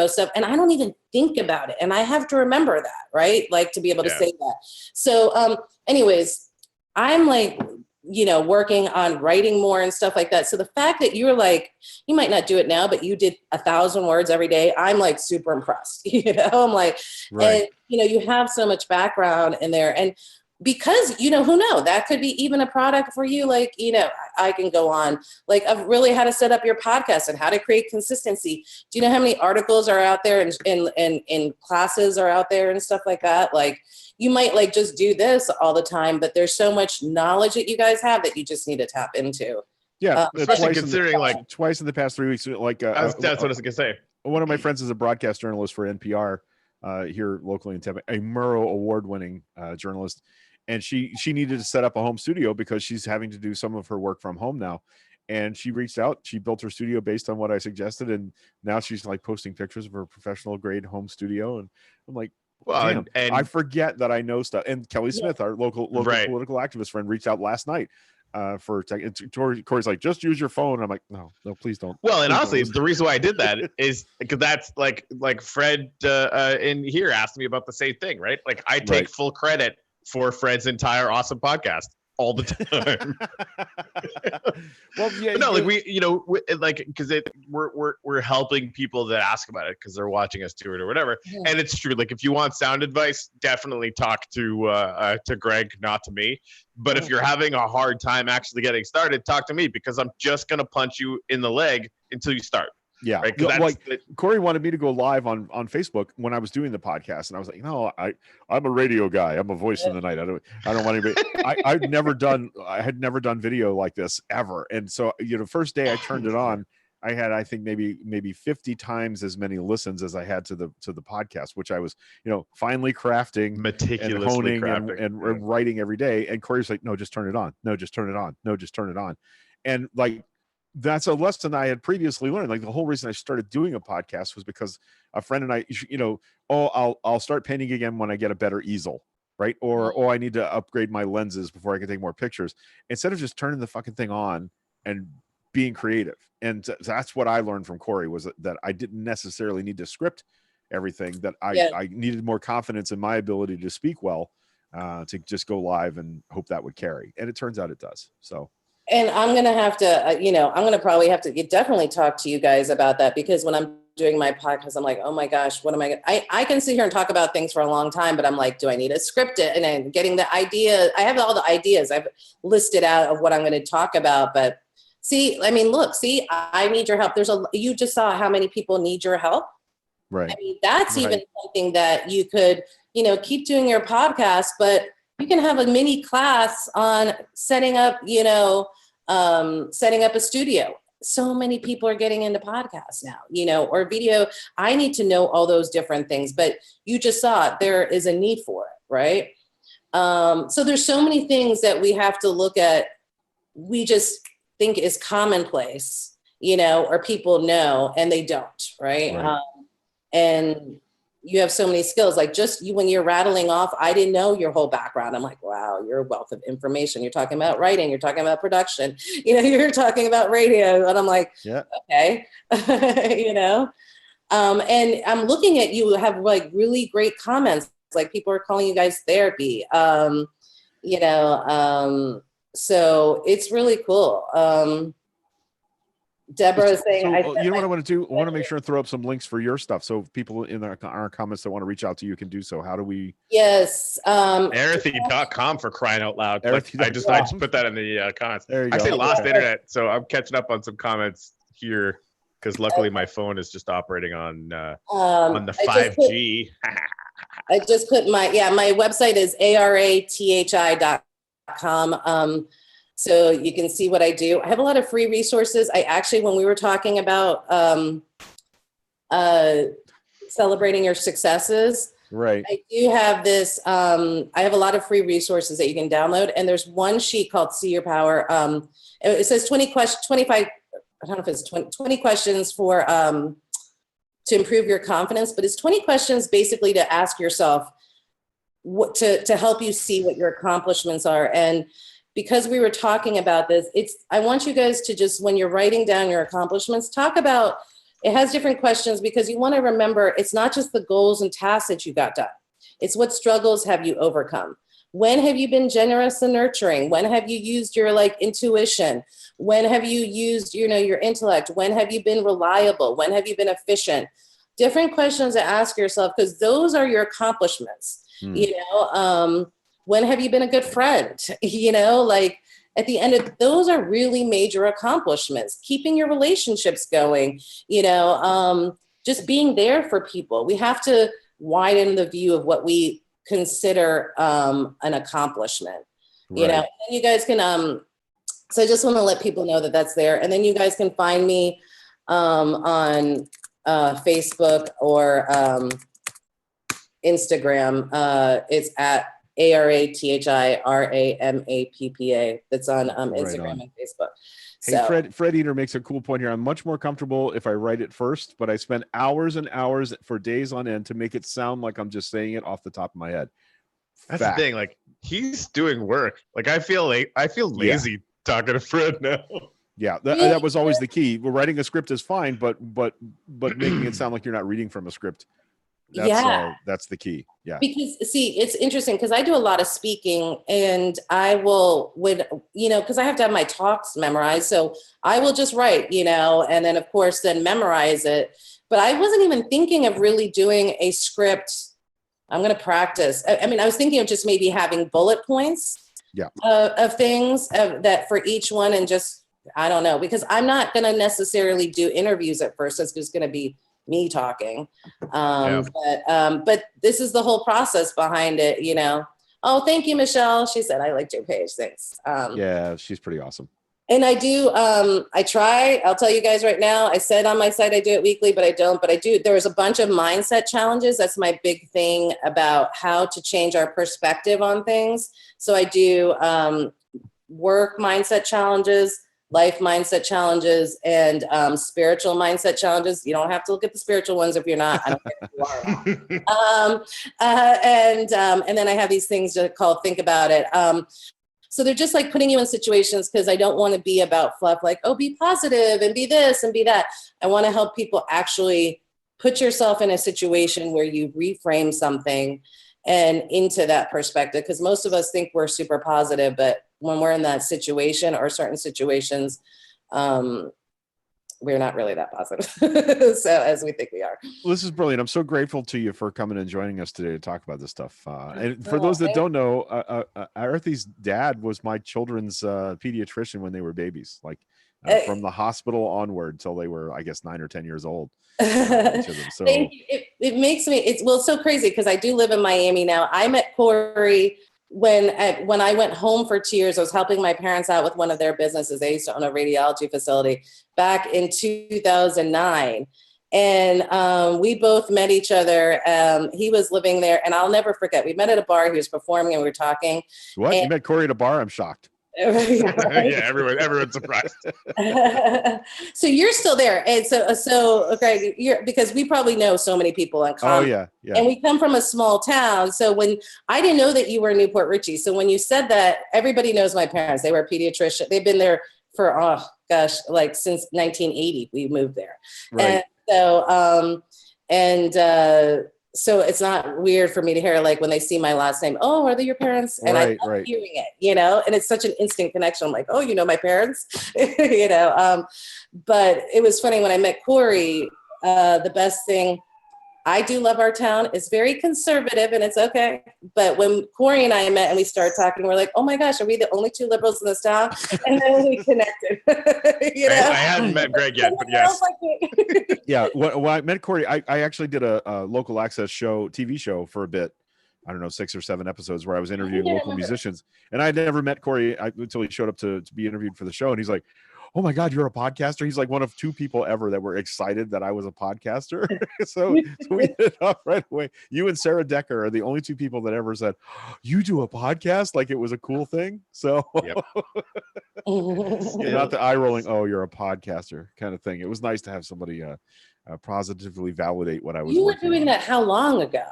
stuff, and I don't even think about it, and I have to remember that, right? Like to be able to say that. So, anyways, I'm like, working on writing more and stuff like that. So the fact that you're like, you might not do it now, but you did 1,000 words every day, I'm like super impressed. I'm like, and you have so much background in there, and because who knows, that could be even a product for you. Like, I can go on like of really how to set up your podcast and how to create consistency. Do you know how many articles are out there and classes are out there and stuff like that? Like, you might like just do this all the time, but there's so much knowledge that you guys have that you just need to tap into. Yeah, especially considering twice in the past 3 weeks. Like that's what I was gonna say. One of my friends is a broadcast journalist for NPR here locally in Tampa, a Murrow award-winning journalist, and she needed to set up a home studio because she's having to do some of her work from home now. And she reached out. She built her studio based on what I suggested, and now she's like posting pictures of her professional grade home studio. And I'm like, well, and I forget that I know stuff. And Kelly Smith, our local political activist friend, reached out last night for tech. And Corey's like, just use your phone. And I'm like, no, please don't. Well, and honestly, the reason why I did that is because that's like Fred in here asked me about the same thing, right? Like I take full credit for Fred's entire awesome podcast all the time. Well, yeah, but no, like because we're helping people that ask about it because they're watching us do it or whatever. Yeah. And it's true. Like if you want sound advice, definitely talk to Greg, not to me. But if you're having a hard time actually getting started, talk to me because I'm just gonna punch you in the leg until you start. Yeah, right? Corey wanted me to go live on Facebook when I was doing the podcast, and I was like, no, I'm a radio guy. I'm a voice in the night. I don't want anybody. I had never done video like this ever, and so first day I turned it on, I had I think maybe 50 times as many listens as I had to the podcast, which I was finally crafting, meticulously and honing and writing every day. And Corey's like, no, just turn it on. No, just turn it on. No, just turn it on. And like. That's a lesson I had previously learned. Like the whole reason I started doing a podcast was because a friend and I, I'll start painting again when I get a better easel, right? Or I need to upgrade my lenses before I can take more pictures. Instead of just turning the fucking thing on and being creative. And that's what I learned from Corey was that I didn't necessarily need to script everything. That I needed more confidence in my ability to speak well, to just go live and hope that would carry. And it turns out it does. So. And I'm going to have to, I'm going to probably have to definitely talk to you guys about that because when I'm doing my podcast, I'm like, oh my gosh, what am I going to, I can sit here and talk about things for a long time, but I'm like, do I need to script it? And then getting the idea, I have all the ideas I've listed out of what I'm going to talk about, but I need your help. You just saw how many people need your help. Right. I mean, that's even something that you could, keep doing your podcast, but you can have a mini class on setting up, setting up a studio. So many people are getting into podcasts now, or video. I need to know all those different things, but you just saw it. There is a need for it, right? So there's so many things that we have to look at. We just think is commonplace, or people know and they don't, right? And you have so many skills, like just when you're rattling off, I didn't know your whole background. I'm like, wow, you're a wealth of information. You're talking about writing, you're talking about production, you're talking about radio. And I'm like, yeah, okay. And I'm looking at you have like really great comments. Like people are calling you guys therapy. So it's really cool. Deborah is saying, you know what I want to do? I want to make sure and throw up some links for your stuff. So people in our comments that want to reach out to you can do so. How do we? Yes. Arathi.com for crying out loud. Like, I just put that in the comments. There you go. I actually lost internet, so I'm catching up on some comments here. because luckily my phone is just operating on the I 5G. I just put my website is arathi.com. So you can see what I do. I have a lot of free resources. I actually, when we were talking about celebrating your successes, Right. I do have this. I have a lot of free resources that you can download, and there's one sheet called "See Your Power." It says 25. I don't know if it's 20 questions for to improve your confidence, but it's 20 questions basically to ask yourself what to help you see what your accomplishments are. And because we were talking about this, I want you guys to just, when you're writing down your accomplishments, talk about, it has different questions because you want to remember it's not just the goals and tasks that you got done. It's what struggles have you overcome? When have you been generous and nurturing? When have you used your intuition? When have you used, your intellect? When have you been reliable? When have you been efficient? Different questions to ask yourself, because those are your accomplishments. When have you been a good friend? At the end of those are really major accomplishments. Keeping your relationships going, just being there for people. We have to widen the view of what we consider an accomplishment. Right. And you guys can so I just want to let people know that that's there. And then you guys can find me on Facebook or Instagram. It's at ARATHIRAMAPPA. That's on Instagram and Facebook. Hey, Fred Eater makes a cool point here. I'm much more comfortable if I write it first, but I spend hours and hours for days on end to make it sound like I'm just saying it off the top of my head. That's the thing. He's doing work. I feel lazy talking to Fred now. Yeah, that was always the key. Writing a script is fine, but making it sound like you're not reading from a script. That's the key. Yeah. Because see, it's interesting because I do a lot of speaking, and I will because I have to have my talks memorized. So I will just write, and then of course then memorize it. But I wasn't even thinking of really doing a script. I'm going to practice. I mean, I was thinking of just maybe having bullet points of things that for each one, and just, I don't know, because I'm not going to necessarily do interviews at first. It's just going to be me talking. But this is the whole process behind it, Oh, thank you, Michelle. She said, I liked your page. Thanks. Yeah, she's pretty awesome. And I do, I try, I'll tell you guys right now, I said on my site, I do it weekly, but I don't, but I do. There's a bunch of mindset challenges. That's my big thing about how to change our perspective on things. So I do work mindset challenges, life mindset challenges, and spiritual mindset challenges. You don't have to look at the spiritual ones if you're not. I don't care if you are or not. And then I have these things called Think About It. So they're just putting you in situations, because I don't want to be about fluff, be positive and be this and be that. I want to help people actually put yourself in a situation where you reframe something and into that perspective. Because most of us think we're super positive, but when we're in that situation or certain situations, we're not really that positive. So as we think we are. Well, this is brilliant. I'm so grateful to you for coming and joining us today to talk about this stuff. And for those that don't know, Arathi's dad was my children's pediatrician when they were babies, from the hospital onward till they were, I guess, 9 or 10 years old. So Thank you. It makes me, it's so crazy because I do live in Miami now. I met Corey when I went home for 2 years. I was helping my parents out with one of their businesses. They used to own a radiology facility back in 2009. And we both met each other. He was living there, and I'll never forget. We met at a bar. He was performing, and we were talking. What? You met Corey at a bar? I'm shocked. Yeah, everyone's surprised. So you're still there, and so okay, because we probably know so many people in common. Oh yeah. And we come from a small town, so when I didn't know that you were in Newport Richie, so when you said that, everybody knows my parents. They were a pediatrician. They've been there for since 1980. We moved there, right. And so it's not weird for me to hear when they see my last name, oh, are they your parents? And I love hearing it, and it's such an instant connection. I'm like, oh, my parents, But it was funny when I met Corey, the best thing I do love our town. It's very conservative and it's okay. But when Corey and I met and we started talking, we're like, oh my gosh, are we the only two liberals in this town? And then we connected. You know? I hadn't met Greg yet, but yes. Yeah. When I met Corey, I actually did a local access show, TV show for a bit. I don't know, 6 or 7 episodes where I was interviewing local musicians. And I had never met Corey until he showed up to be interviewed for the show. And he's like, oh my God, you're a podcaster. He's like one of 2 people ever that were excited that I was a podcaster. so we hit it up right away. You and Sarah Decker are the only 2 people that ever said, you do a podcast? Like it was a cool thing. So Yep. not the eye rolling, oh, you're a podcaster kind of thing. It was nice to have somebody positively validate what I was You were doing on. that how long ago?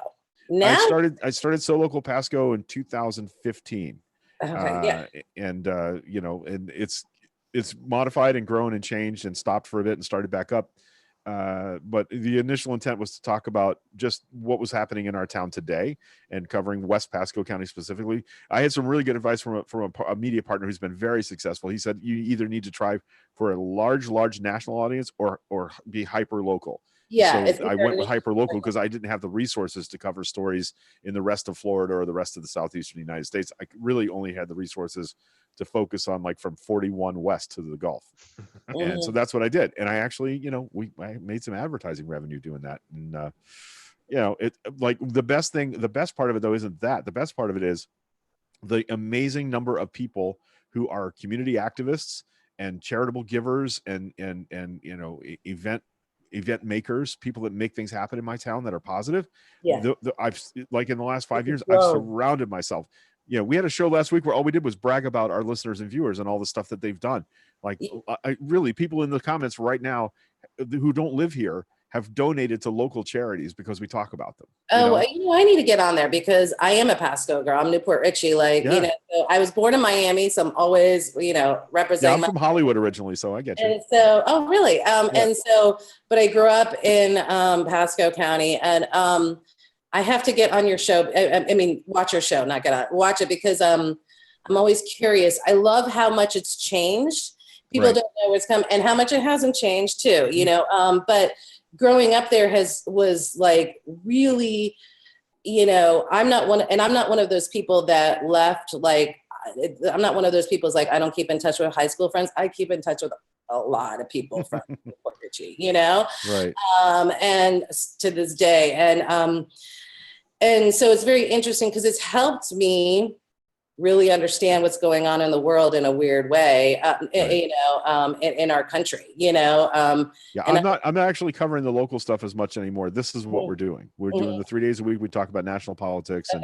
Now? I started So Local Pasco in 2015. Okay, And you know, and it's modified and grown and changed and stopped for a bit and started back up. But the initial intent was to talk about just what was happening in our town today and covering West Pasco County specifically. I had some really good advice from a media partner who's been very successful. He said, you either need to try for a large national audience or be hyper local. Yeah. So I went with hyper local because I didn't have the resources to cover stories in the rest of Florida or the rest of the southeastern United States. I really only had the resources to focus on like from 41 west to the Gulf. And so that's what I did. And I actually, you know, I made some advertising revenue doing that. And, you know, it like the best part of it though, isn't that the best part of it is the amazing number of people who are community activists and charitable givers and, you know, event makers, people that make things happen in my town that are positive. Yeah. I've like in the last 5 years, I've surrounded myself. You know, we had a show last week where all we did was brag about our listeners and viewers and all the stuff that they've done. Like really people in the comments right now who don't live here have donated to local charities because we talk about them. You know, I need to get on there because I am a Pasco girl. I'm Newport Richie. Like, you know, so I was born in Miami, so I'm always, you know, representing. Yeah, I'm from Hollywood originally, so I get you. And so, oh, really? And so, but I grew up in Pasco County, and I have to get on your show. I mean, watch your show, not get on. Watch it because I'm always curious. I love how much it's changed. People don't know what's coming, and how much it hasn't changed too. You know, but growing up there was like really, you know, I'm not one of those people that left. Like, I'm not one of those people who's like, I don't keep in touch with high school friends. I keep in touch with a lot of people from Newport Richie, you know, right. And to this day. And so it's very interesting because it's helped me really understand what's going on in the world in a weird way, you know, in our country, you know. Yeah, I'm not actually covering the local stuff as much anymore. This is what we're doing. We're doing the 3 days a week. We talk about national politics, and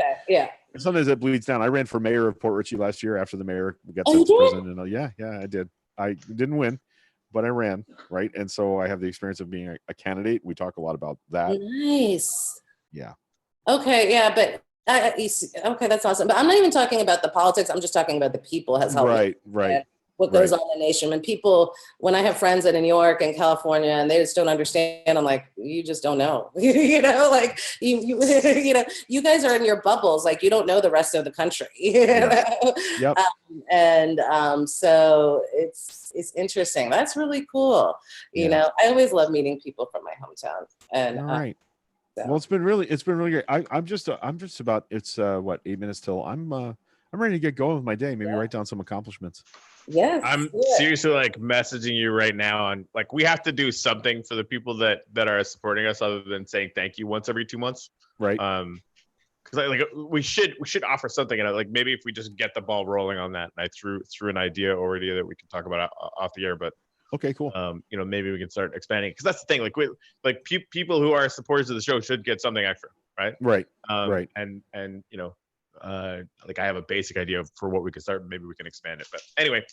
sometimes it bleeds down. I ran for mayor of Port Richie last year after the mayor got sent to prison, and yeah, I did. I didn't win, but I ran, right? And so I have the experience of being a candidate. We talk a lot about that. Nice. Yeah. Okay. Yeah, but. Okay, that's awesome. But I'm not even talking about the politics. I'm just talking about the people has helped. Right. What goes on in the nation. When I have friends in New York and California and they just don't understand, I'm like, you just don't know. You know, like you you know, you guys are in your bubbles. Like you don't know the rest of the country. You know? Yep. So it's interesting. That's really cool. You know, I always love meeting people from my hometown. And all right. Well, it's been really great. I'm just about, it's 8 minutes till I'm ready to get going with my day. Maybe write down some accomplishments. Yes. I'm seriously like messaging you right now on like, we have to do something for the people that are supporting us other than saying thank you once every 2 months. Right. Because like we should offer something, and like maybe if we just get the ball rolling on that. And I threw an idea already that we can talk about off the air, but okay, cool. You know, maybe we can start expanding, because that's the thing. Like people who are supporters of the show should get something extra, right? Right. Right. And you know, like I have a basic idea for what we could start. Maybe we can expand it. But anyway,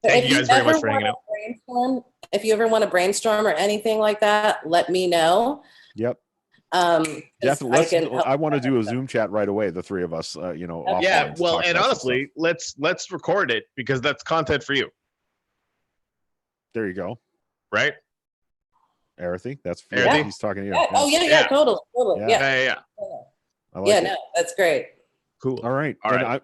thank you guys very much for hanging out. If you ever want to brainstorm or anything like that, let me know. Yep. Definitely. I want to do a Zoom chat right away. The 3 of us, you know. Yeah. Well, and honestly, let's record it, because that's content for you. There you go. Right. Arathi, that's Arathi. He's talking to you. Yeah. Oh yeah, totally. Yeah. I like no, that's great. Cool. All right.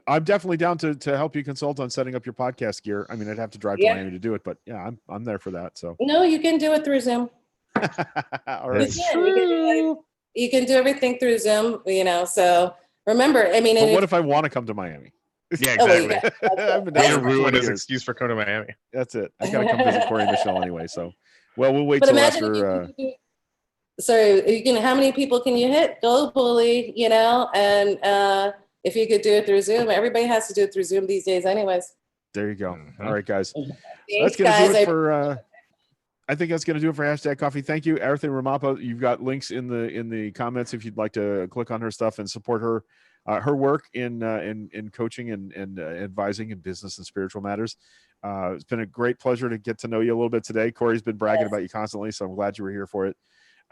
I'm definitely down to help you consult on setting up your podcast gear. I mean, I'd have to drive to Miami to do it, but yeah, I'm there for that. So no, you can do it through Zoom. All right. You can do everything through Zoom, so remember, I mean, But what if I want to come to Miami? Yeah, Oh, well, exactly. I've been Way down to there for ruin 20 his years. excuse for coming to Miami. That's it. I got to come visit Corey and Michelle anyway. So, well, we'll wait but till imagine after. how many people can you hit globally, and if you could do it through Zoom, everybody has to do it through Zoom these days anyways. There you go. Mhm. All right, guys. Thanks, That's going to guys. do it for. I think that's going to do it for Hashtag Coffee. Thank you, Arathi Ramappa. You've got links in the comments if you'd like to click on her stuff and support her work in coaching and advising in business and spiritual matters. It's been a great pleasure to get to know you a little bit today. Corey's been bragging about you constantly, so I'm glad you were here for it.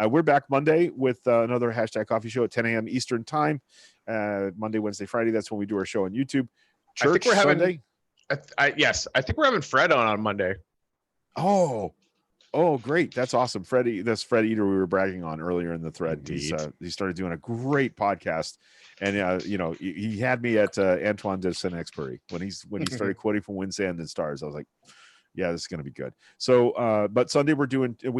We're back Monday with another Hashtag Coffee show at 10 a.m. Eastern time. Monday, Wednesday, Friday. That's when we do our show on YouTube. Church I think we're having. Sunday. Yes, I think we're having Fred on Monday. Oh, great. That's awesome. That's Fred Eater we were bragging on earlier in the thread. He started doing a great podcast. And, he had me at Antoine de Saint-Exupéry when he started quoting from Wind, Sand, and Stars. I was like, yeah, this is going to be good. So, but Sunday we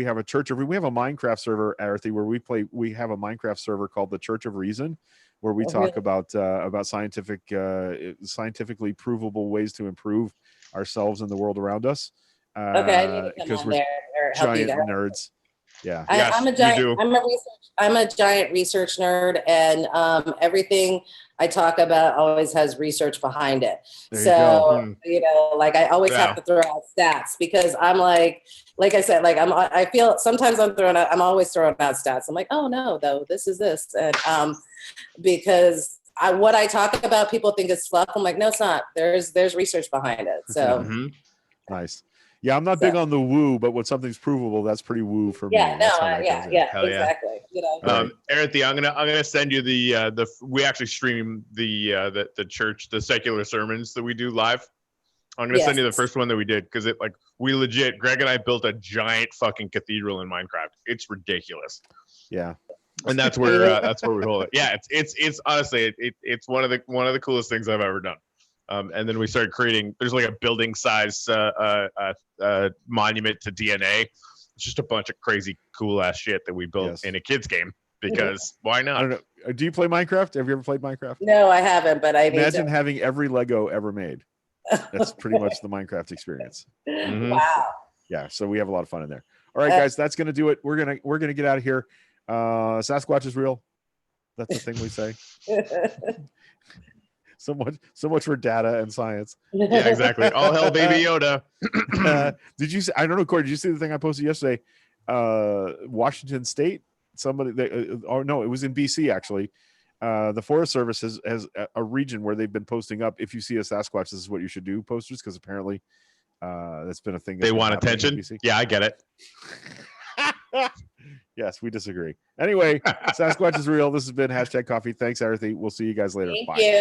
have a Minecraft server, Arathi, where we have a Minecraft server called the Church of Reason, where we talk about scientifically provable ways to improve ourselves and the world around us. Okay, because we're giant nerds. Yeah, I'm a giant research nerd, and everything I talk about always has research behind it. I always have to throw out stats because I'm like I said, I feel sometimes I'm always throwing out stats. I'm like, oh no, though, this is this. And because what I talk about, people think it's fluff. I'm like, no, it's not. There's research behind it. So nice. Yeah, I'm not big on the woo, but when something's provable, that's pretty woo for me. Exactly. Arathi, I'm gonna send you the we actually stream the church, the secular sermons that we do live. I'm gonna send you the first one that we did because we legit, Greg and I built a giant fucking cathedral in Minecraft. It's ridiculous. Yeah. And that's where we hold it. Yeah, it's honestly it's one of the coolest things I've ever done. And then we started creating. There's like a building size monument to DNA. It's just a bunch of crazy cool ass shit that we built in a kids game because why not? I don't know. Do you play Minecraft? Have you ever played Minecraft? No, I haven't. But I imagine having every Lego ever made. That's pretty much the Minecraft experience. Mm-hmm. Wow. Yeah, so we have a lot of fun in there. All right, guys, that's gonna do it. We're gonna get out of here. Sasquatch is real. That's the thing we say. So much for data and science. Yeah, exactly. All hell, Baby Yoda. Did you see? I don't know, Corey. Did you see the thing I posted yesterday? Washington State. Somebody. No, it was in BC actually. The Forest Service has a region where they've been posting up. If you see a Sasquatch, this is what you should do. Posters, because apparently that's been a thing. They want attention. Yeah, I get it. Yes, we disagree. Anyway, Sasquatch is real. This has been Hashtag Coffee. Thanks, Arathi. We'll see you guys later. Thank Bye. you.